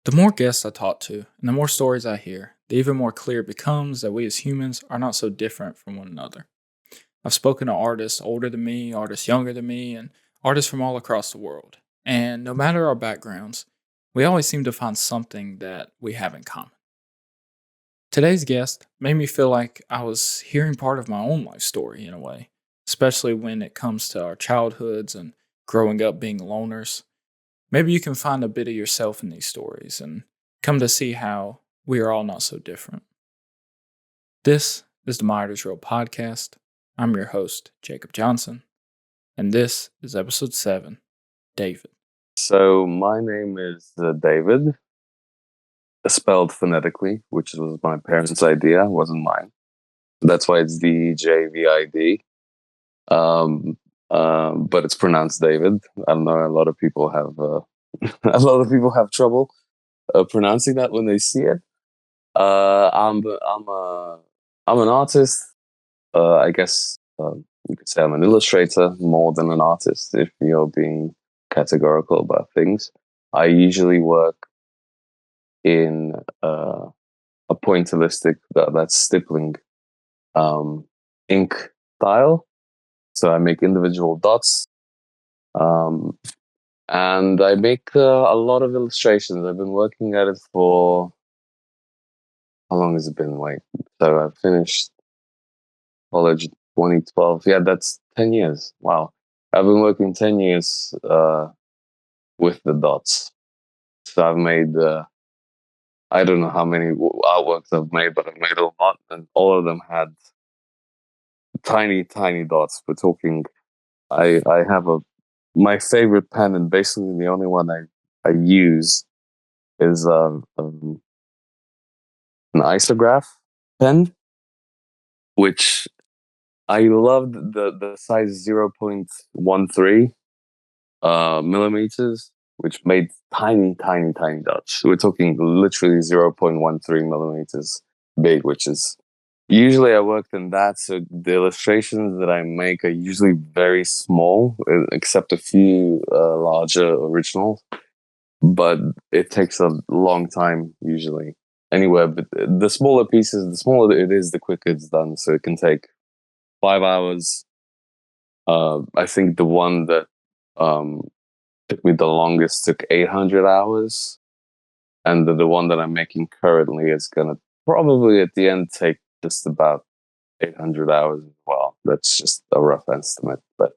The more guests I talk to and the more stories I hear, the even more clear it becomes that we as humans are not so different from one another. I've spoken to artists older than me, artists younger than me, and artists from all across the world. And no matter our backgrounds, we always seem to find something that we have in common. Today's guest made me feel like I was hearing part of my own life story in a way, especially when it comes to our childhoods and growing up being loners. Maybe you can find a bit of yourself in these stories and come to see how we are all not so different. This is the Myartisreal podcast. I'm your host, Jacob Johnson, and this is episode 7, Dejvid. So my name is David, spelled phonetically, which was my parents' idea, wasn't mine. That's why it's Dejvid. But it's pronounced David. I don't know. A lot of people have a lot of people have trouble pronouncing that when they see it. I'm an artist. I guess you could say I'm an illustrator more than an artist if you're being categorical about things. I usually work in a pointillistic that's stippling ink style. So I make individual dots, um, and I make a lot of illustrations. I've been working at it for how long has it been? So I finished college 2012. Yeah, that's 10 years. Wow, I've been working 10 years with the dots. So I've made I don't know how many artworks I've made, but I've made a lot, and all of them had tiny, tiny dots. We're talking. I have my favorite pen, and basically the only one I use is an isograph pen, which I loved the size 0.13 millimeters, which made tiny, tiny, tiny dots. We're talking literally 0.13 millimeters big, which is usually I worked in that. So the illustrations that I make are usually very small, except a few larger originals. But it takes a long time usually. Anywhere, but the smaller pieces, the smaller it is, the quicker it's done. So it can take 5 hours. I think the one that um, took me the longest took 800 hours, and the one that I'm making currently is gonna probably at the end take just about 800 hours as well. That's just a rough estimate, but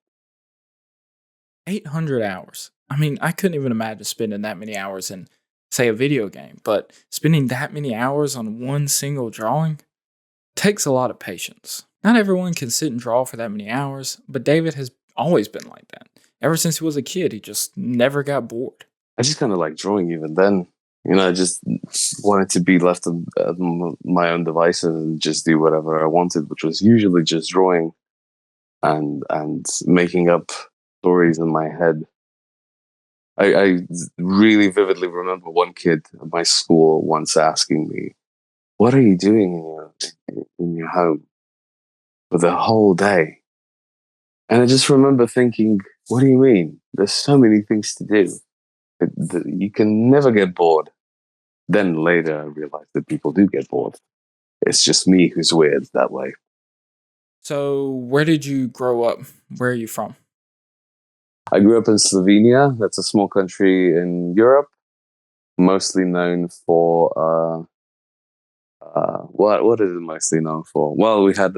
800 hours. I mean, I couldn't even imagine spending that many hours in, say, a video game, but spending that many hours on one single drawing takes a lot of patience. Not everyone can sit and draw for that many hours, but David has always been like that. Ever since he was a kid, he just never got bored. I just kind of like drawing even then. I just wanted to be left at my own devices and just do whatever I wanted, which was usually just drawing and making up stories in my head. I really vividly remember one kid at my school once asking me, "What are you doing in your home for the whole day?" And I just remember thinking, "What do you mean? There's so many things to do. You can never get bored." Then later, I realized that people do get bored. It's just me who's weird that way. So, where did you grow up? Where are you from? I grew up in Slovenia. That's a small country in Europe, mostly known for what is it mostly known for? Well, we had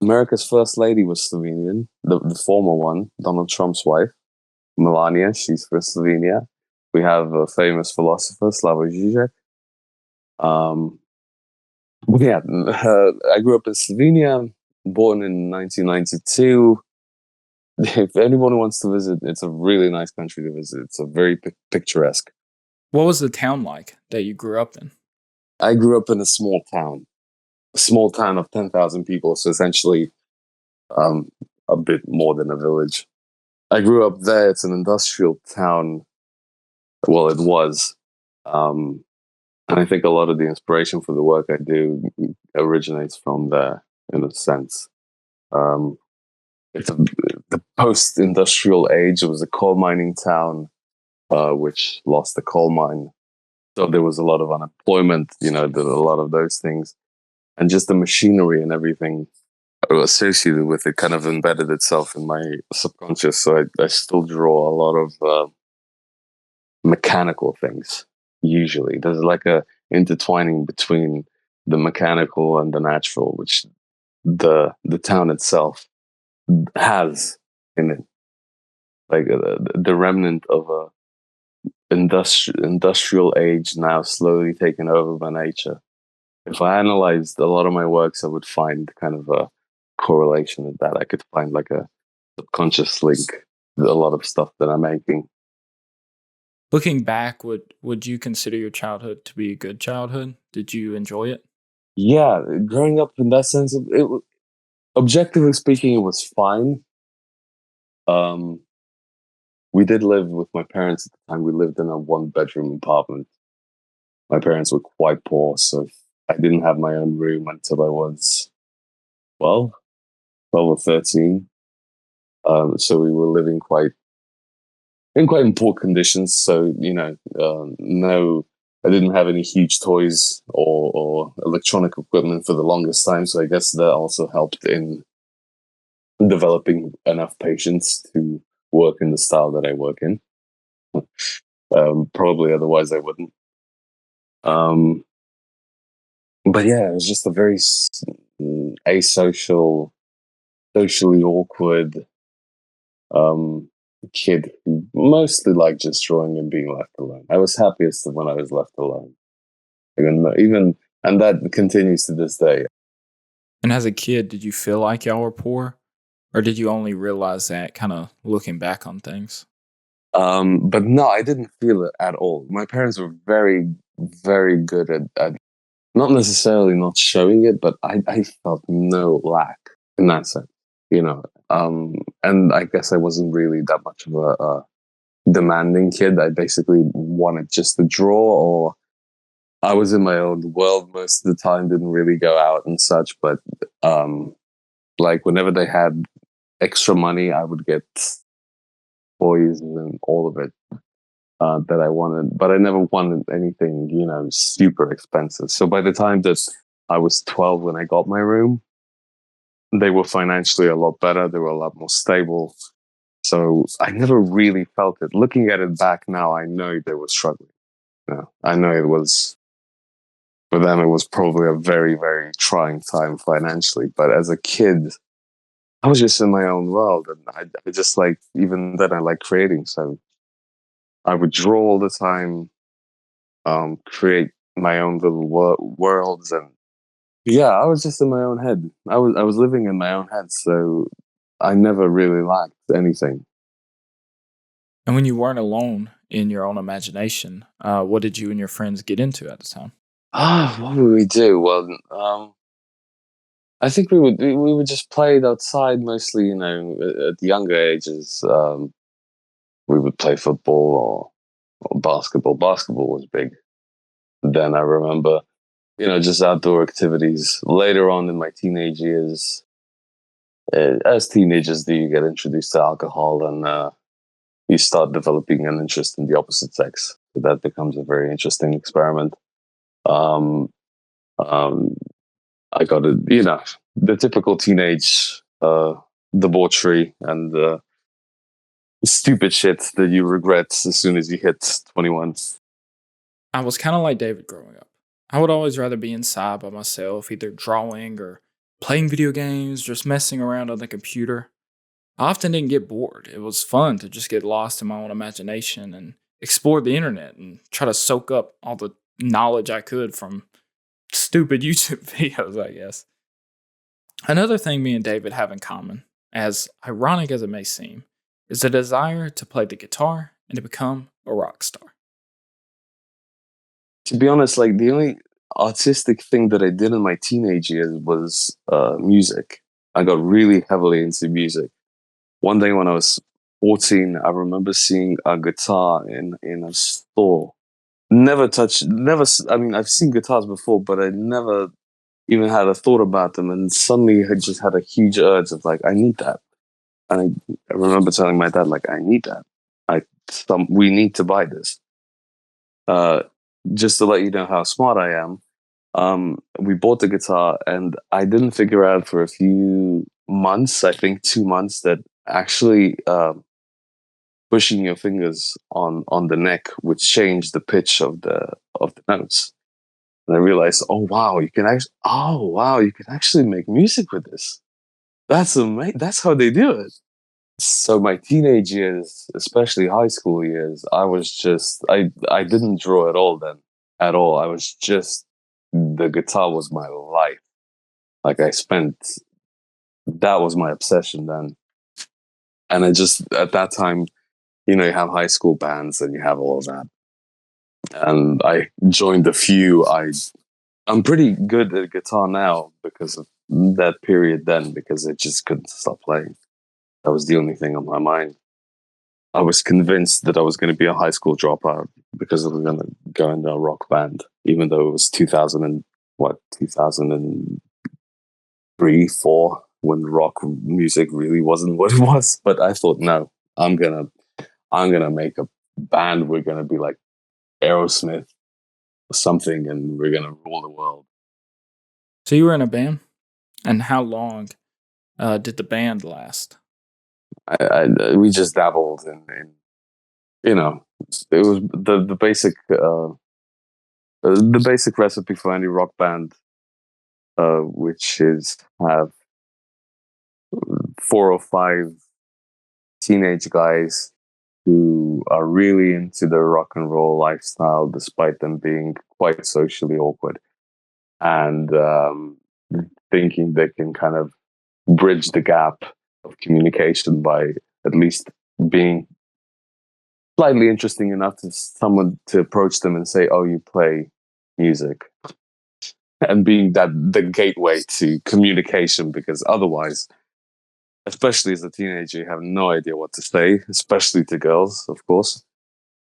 America's first lady was Slovenian, the former one, Donald Trump's wife, Melania. She's from Slovenia. We have a famous philosopher, Slavoj Žižek. Yeah, I grew up in Slovenia, born in 1992. If anyone wants to visit, it's a really nice country to visit. It's a very picturesque. What was the town like that you grew up in? I grew up in a small town of 10,000 people, so essentially um, a bit more than a village. I grew up there. It's an industrial town. Well, it was. Um, and I think a lot of the inspiration for the work I do originates from there, in a sense. Um, it's the post-industrial age. It was a coal mining town. which lost the coal mine. So there was a lot of unemployment, a lot of those things. And just the machinery and everything associated with it kind of embedded itself in my subconscious. So I still draw a lot of mechanical things. Usually, there's like a intertwining between the mechanical and the natural, which the town itself has in it, like the remnant of a industrial age now slowly taken over by nature. If I analyzed a lot of my works, I would find kind of a correlation with that. I could find like a subconscious link with a lot of stuff that I'm making. Looking back, would you consider your childhood to be a good childhood? Did you enjoy it? Yeah, growing up in that sense, objectively speaking, it was fine. Um, we did live with my parents at the time. We lived in a one-bedroom apartment. My parents were quite poor, so I didn't have my own room until I was, well, 12 or 13. So we were living in quite poor conditions. So, no, I didn't have any huge toys or electronic equipment for the longest time. So I guess that also helped in developing enough patience to work in the style that I work in. Probably otherwise I wouldn't. Um, but yeah, it was just a very asocial, socially awkward um, kid who mostly liked just drawing and being left alone. I was happiest when I was left alone. And that continues to this day. And as a kid, did you feel like y'all were poor? Or did you only realize that kind of looking back on things? But no, I didn't feel it at all. My parents were very, very good at not necessarily not showing it, but I felt no lack in that sense, you know. And I guess I wasn't really that much of a demanding kid. I basically wanted just to draw, or I was in my own world most of the time, didn't really go out and such. But like whenever they had extra money, I would get toys and all of it that I wanted. But I never wanted anything, super expensive. So by the time that I was 12 when I got my room, they were financially a lot better. They were a lot more stable. So I never really felt it. Looking at it back now, I know they were struggling. I know it was, for them, it was probably a very, very trying time financially. But as a kid, I was just in my own world. And I just like, even then, I like creating. So I would draw all the time, create my own little worlds. And yeah, I was just in my own head. I was living in my own head. So I never really lacked anything. And when you weren't alone in your own imagination, what did you and your friends get into at the time? What would we do? Well, I think we would just play it outside mostly. At the younger ages, we would play football or basketball. Basketball was big. Then I remember, just outdoor activities. Later on in my teenage years, as teenagers, do you get introduced to alcohol and you start developing an interest in the opposite sex. So that becomes a very interesting experiment. Um, um, I got the typical teenage debauchery and stupid shit that you regret as soon as you hit 21. I was kind of like David growing up. I would always rather be inside by myself, either drawing or playing video games, just messing around on the computer. I often didn't get bored. It was fun to just get lost in my own imagination and explore the internet and try to soak up all the knowledge I could from stupid YouTube videos, I guess. Another thing me and David have in common, as ironic as it may seem, is the desire to play the guitar and to become a rock star. To be honest, like the only artistic thing that I did in my teenage years was music. I got really heavily into music. One day when I was 14, I remember seeing a guitar in a store. I mean, I've seen guitars before, but I never even had a thought about them. And suddenly I just had a huge urge of like, I need that. And I remember telling my dad, like, I need that. We need to buy this. Uh, just to let you know how smart I am, we bought the guitar, and I didn't figure out for a few months, I think 2 months, that actually pushing your fingers on the neck would change the pitch of the notes. And I realized, oh wow, you can actually make music with this. That's amazing. That's how they do it. So my teenage years, especially high school years, I didn't draw at all then, at all. I was just the guitar was my life. Like I spent that was my obsession then, and I just at that time, you have high school bands and you have all of that, and I joined a few. I'm pretty good at guitar now because of that period then, because I just couldn't stop playing. That was the only thing on my mind. I was convinced that I was going to be a high school dropout because I was going to go into a rock band, even though it was 2003, 4, when rock music really wasn't what it was. But I thought, no, I'm gonna make a band. We're gonna be like Aerosmith or something, and we're gonna rule the world. So you were in a band, and how long did the band last? We just dabbled in you know, it was the basic recipe for any rock band, which is have 4 or 5 teenage guys who are really into the rock and roll lifestyle, despite them being quite socially awkward, and thinking they can kind of bridge the gap of communication by at least being slightly interesting enough to someone to approach them and say, "Oh, you play music," and being that the gateway to communication, because otherwise, especially as a teenager, you have no idea what to say, especially to girls, of course.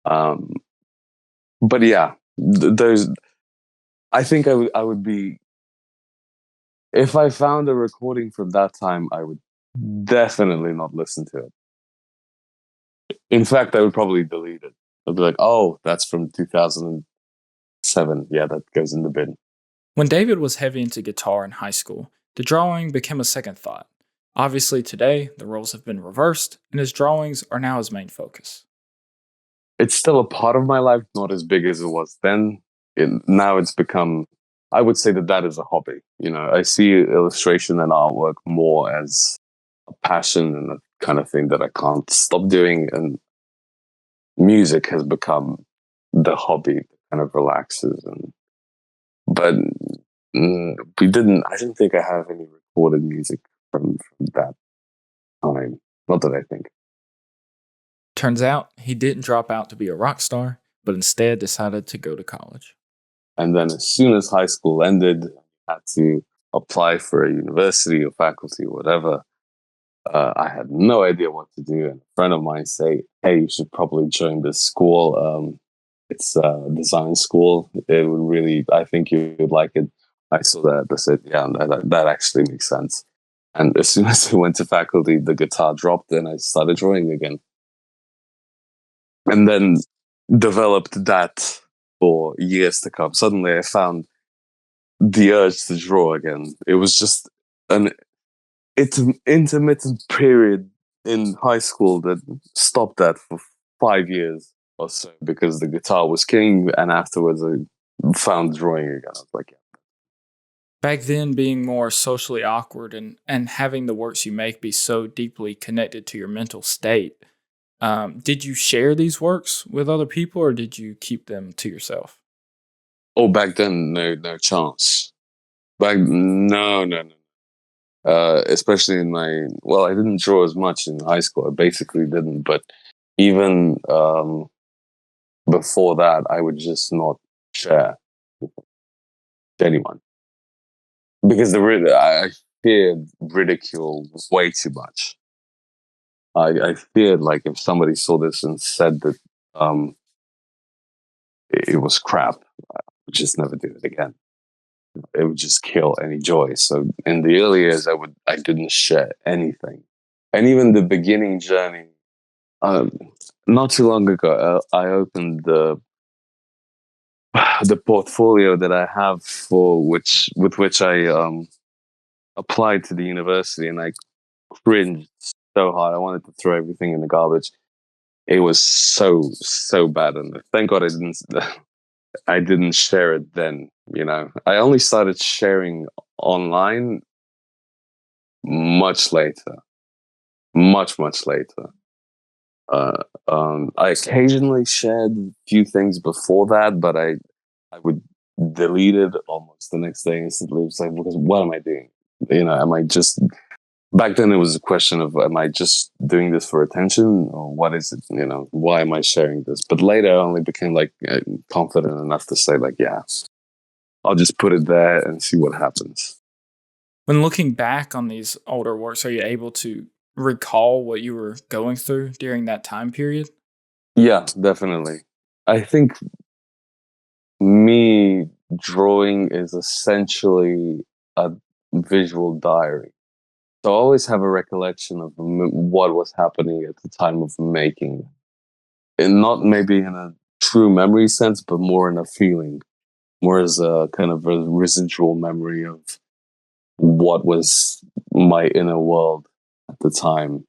Um, but yeah, those. I think I would be, if I found a recording from that time, I would definitely not listen to it. In fact, I would probably delete it. I'd be like, "Oh, that's from 2007. Yeah, that goes in the bin." When David was heavy into guitar in high school, the drawing became a second thought. Obviously, today, the roles have been reversed, and his drawings are now his main focus. It's still a part of my life, not as big as it was then. Now it's become, I would say that is a hobby. I see illustration and artwork more as a passion and a kind of thing that I can't stop doing. And music has become the hobby that kind of relaxes. But I didn't think I have any recorded music from that time. Not that I think. Turns out, he didn't drop out to be a rock star, but instead decided to go to college. And then as soon as high school ended, I had to apply for a university or faculty or whatever. I had no idea what to do. And a friend of mine say, "Hey, you should probably join this school. It's a design school. It would really, I think you would like it." I saw that. I said, "Yeah, that actually makes sense." And as soon as I went to faculty, the guitar dropped and I started drawing again. And then developed that for years to come. Suddenly I found the urge to draw again. It was just an intermittent period in high school that stopped that for 5 years or so because the guitar was king, and afterwards I found drawing again. I was like, yeah. Back then, being more socially awkward and having the works you make be so deeply connected to your mental state, did you share these works with other people or did you keep them to yourself? Oh, back then, no chance. No. Especially I didn't draw as much in high school. I basically didn't, but even before that, I would just not share with anyone because I feared ridicule way too much. I feared, like, if somebody saw this and said that um, it was crap, I would just never do it again. It would just kill any joy. So in the early years, I didn't share anything, and even the beginning journey. Um, Not too long ago, I opened the portfolio that I have for with which I applied to the university, and I cringed so hard. I wanted to throw everything in the garbage. It was so bad, and thank God I didn't share it then. I only started sharing online much later, much later. I occasionally shared a few things before that, but I would delete it almost the next day instantly. It's like, because what am I doing? Am I just back then? It was a question of, am I just doing this for attention, or what is it? Why am I sharing this? But later, I only became like confident enough to say, like, yeah, I'll just put it there and see what happens. When looking back on these older works, are you able to recall what you were going through during that time period? Yeah, definitely. I think me drawing is essentially a visual diary. So I always have a recollection of what was happening at the time of making, and not maybe in a true memory sense, but more in a feeling, more as a kind of a residual memory of what was my inner world at the time.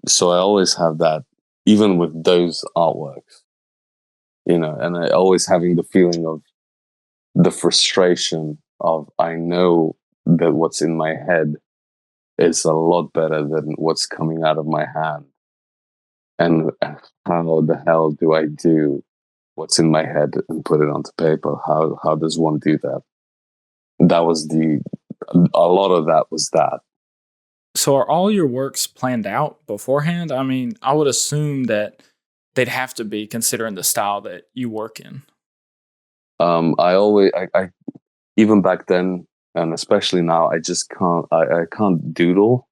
So I always have that, even with those artworks, and I always having the feeling of the frustration of, I know that what's in my head is a lot better than what's coming out of my hand. And how the hell do I do what's in my head and put it onto paper? How does one do that? That was a lot of that was that. So, are all your works planned out beforehand? I mean, I would assume that they'd have to be considering the style that you work in. I always, I even back then, and especially now, I just can't, I can't doodle.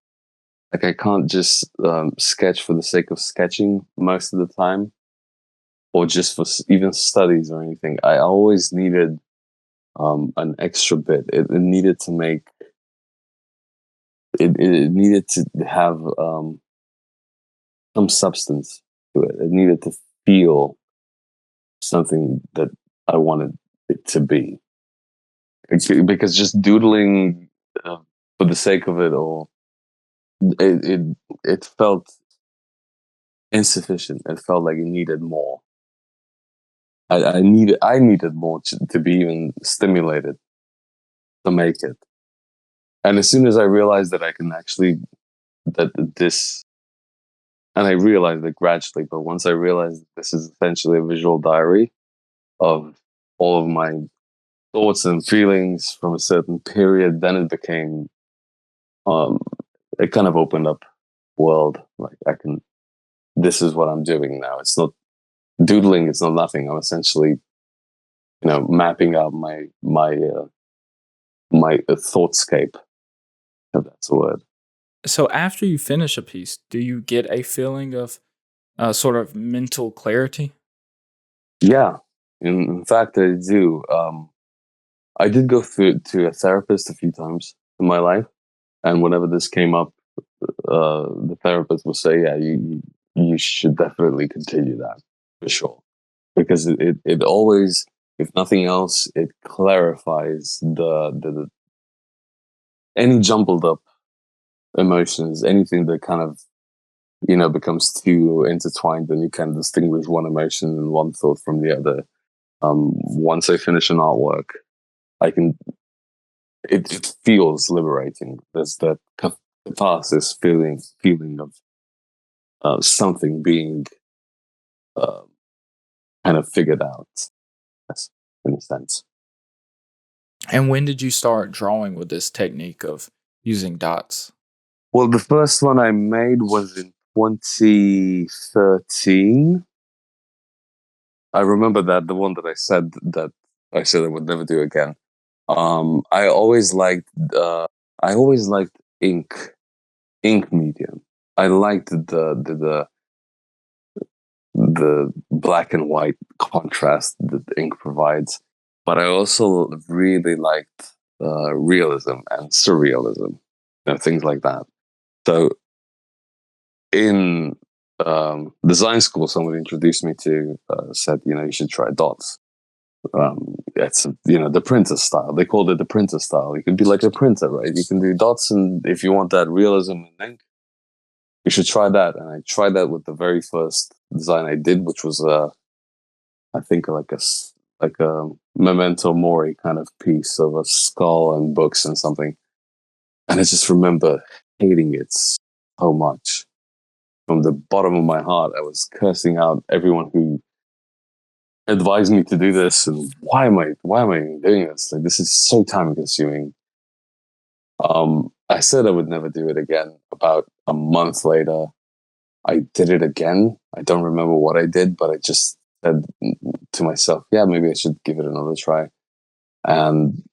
Like, I can't just sketch for the sake of sketching most of the time, or just for even studies or anything. I always needed an extra bit. It needed to make it needed to have some substance to it. It needed to feel something that I wanted it to be. Because just doodling for the sake of it, or it felt insufficient. It felt like it needed more. I needed more to be even stimulated to make it. And as soon as I realized that I can actually that this, and I realized it gradually, but once I realized that this is essentially a visual diary of all of my thoughts and feelings from a certain period, then it became um it kind of opened up world. Like, I can, this is what I'm doing now. It's not doodling, it's not nothing. I'm essentially, mapping out my thoughtscape, if that's a word. So, after you finish a piece, do you get a feeling of sort of mental clarity? Yeah, in fact, I do. I did go through to a therapist a few times in my life, and whenever this came up, the therapist would say, "Yeah, you should definitely continue that for sure, because it always, if nothing else, it clarifies the any jumbled up emotions, anything that kind of becomes too intertwined, and you can distinguish one emotion and one thought from the other. Once I finish an artwork, I can. It feels liberating. There's that catharsis feeling of something being uh, kind of figured out, yes, in a sense. And when did you start drawing with this technique of using dots? Well, the first one I made was in 2013. I remember that, the one that I said I would never do again. I always liked I always liked ink medium. I liked the black and white contrast that the ink provides, but I also really liked realism and surrealism, things like that. So in design school, someone introduced me to said, you should try dots. It's the printer style. They called it the printer style. You can be like a printer, right? You can do dots, and if you want that realism in ink, you should try that. And I tried that with the very first design I did, which was I think like a memento mori kind of piece of a skull and books and something. And I just remember hating it so much. From the bottom of my heart, I was cursing out everyone who advised me to do this, and why am I even doing this? Like, this is so time consuming. I said I would never do it again. About a month later, I did it again. I don't remember what I did, but I just said to myself, yeah, maybe I should give it another try. And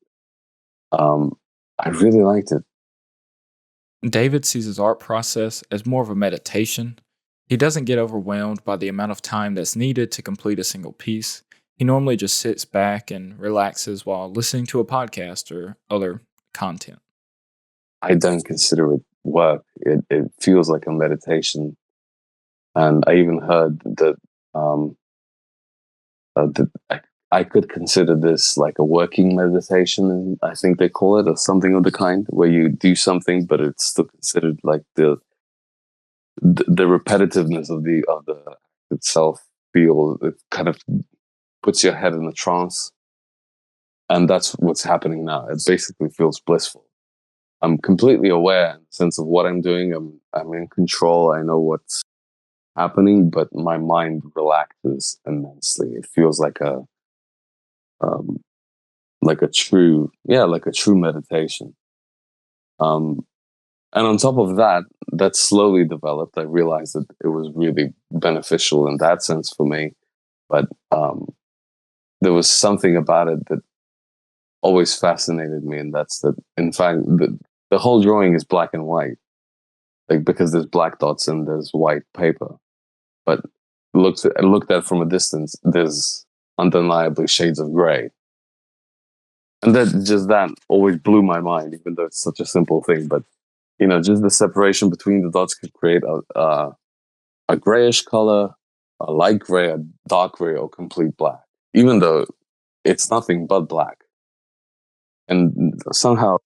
I really liked it. David sees his art process as more of a meditation. He doesn't get overwhelmed by the amount of time that's needed to complete a single piece. He normally just sits back and relaxes while listening to a podcast or other content. I don't consider it work. It feels like a meditation. And I even heard that I could consider this like a working meditation. I think they call it, or something of the kind, where you do something, but it's still considered like the repetitiveness of the act itself. It kind of puts your head in a trance, and that's what's happening now. It basically feels blissful. I'm completely aware in the sense of what I'm doing. I'm in control. I know what's happening, but my mind relaxes immensely. It feels um, like a true meditation. Um, and on top of that, that slowly developed. I realized that it was really beneficial in that sense for me. But there was something about it that always fascinated me, and that's that. In fact, the whole drawing is black and white, like because there's black dots and there's white paper. But looked at from a distance, there's undeniably shades of gray. And that always blew my mind, even though it's such a simple thing. But just the separation between the dots could create a grayish color, a light gray, a dark gray, or complete black, even though it's nothing but black. And somehow,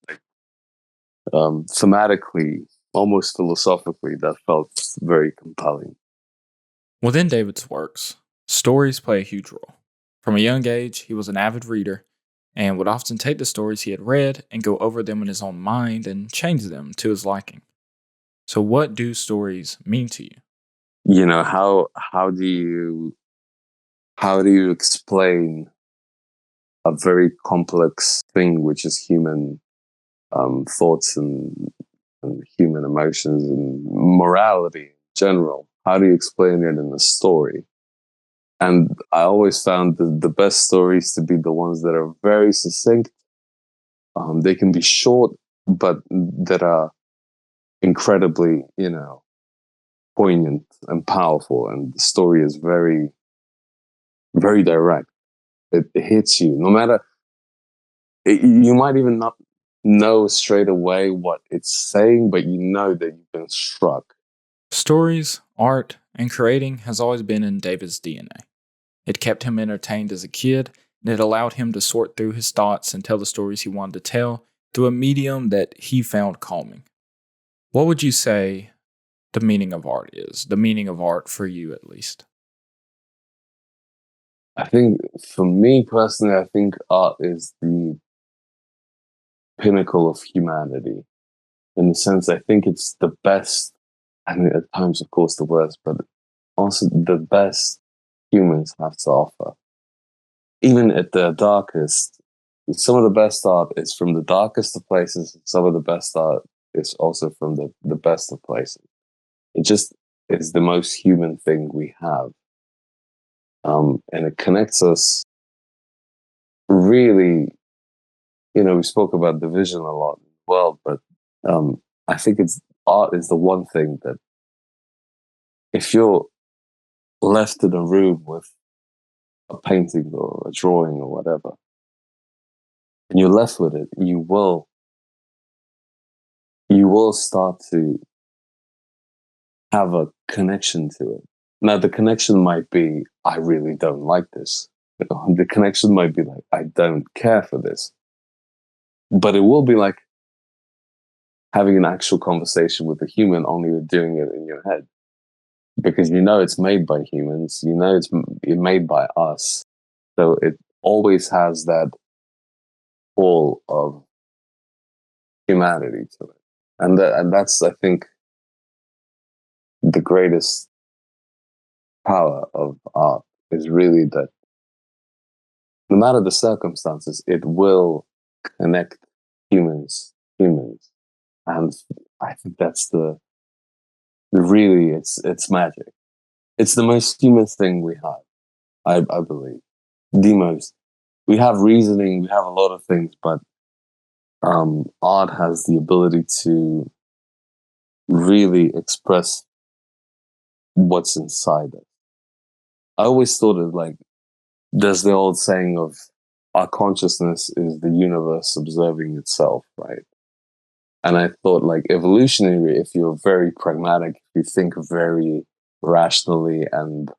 thematically, almost philosophically, that felt very compelling. Within David's works, stories play a huge role. From a young age, he was an avid reader and would often take the stories he had read and go over them in his own mind and change them to his liking. So, what do stories mean to you? How do you explain a very complex thing, which is human thoughts and human emotions and morality in general? How do you explain it in a story? And I always found the best stories to be the ones that are very succinct. They can be short, but that are incredibly, poignant and powerful. And the story is very, very direct. It hits you. No matter, you might even not know straight away what it's saying, but you know that you've been struck. Stories, art, and creating has always been in David's DNA. It kept him entertained as a kid, and it allowed him to sort through his thoughts and tell the stories he wanted to tell through a medium that he found calming. What would you say the meaning of art is? The meaning of art for you, at least. I think for me personally, I think art is the pinnacle of humanity. In the sense, I think it's the best, and at times, of course, the worst, but also the best humans have to offer. Even at the darkest, some of the best art is from the darkest of places. Some of the best art is also from the best of places. It just is the most human thing we have. And it connects us really, we spoke about division a lot in the world, but I think art is the one thing that if you're left in a room with a painting or a drawing or whatever, and you're left with it, you will start to have a connection to it. Now, the connection might be, I really don't like this. The connection might be like, I don't care for this. But it will be like having an actual conversation with a human, only you're doing it in your head. Because you know it's made by humans, you know it's made by us. So it always has that pull of humanity to it. And that's, I think, the greatest power of art is really that no matter the circumstances, it will connect humans. And I think that's really, it's magic. It's the most human thing we have, I believe. The most. We have reasoning, we have a lot of things, but art has the ability to really express what's inside it. I always thought of like, there's the old saying of our consciousness is the universe observing itself, right? And I thought, like, evolutionary, if you're very pragmatic, if you think very rationally and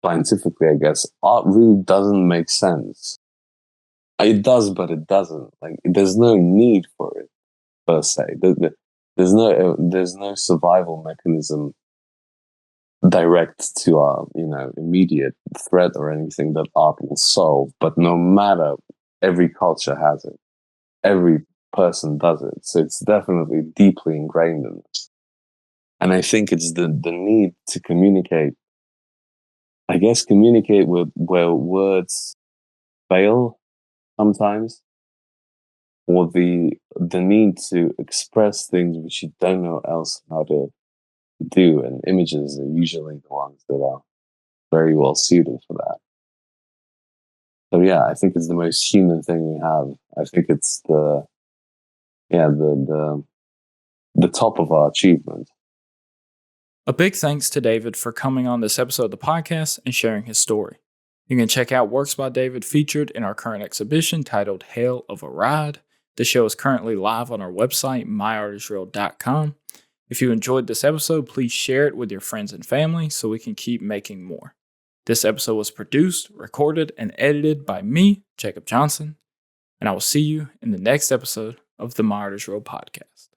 scientifically, I guess, art really doesn't make sense. It does, but it doesn't. Like, there's no need for it per se. There's no survival mechanism direct to our, immediate threat or anything that art will solve. But no matter, every culture has it. Every person does it. So it's definitely deeply ingrained in us. And I think it's the need to communicate. I guess communicate with where words fail sometimes, or the need to express things which you don't know else how to do, and images are usually the ones that are very well suited for that. So yeah, I think it's the most human thing we have. I think it's the top of our achievement. A big thanks to Dejvid for coming on this episode of the podcast and sharing his story. You can check out works by Dejvid featured in our current exhibition titled Hail of a Ride. The show is currently live on our website, myartisreal.com. If you enjoyed this episode, please share it with your friends and family so we can keep making more. This episode was produced, recorded, and edited by me, Jacob Johnson, and I will see you in the next episode of the Myartisreal podcast.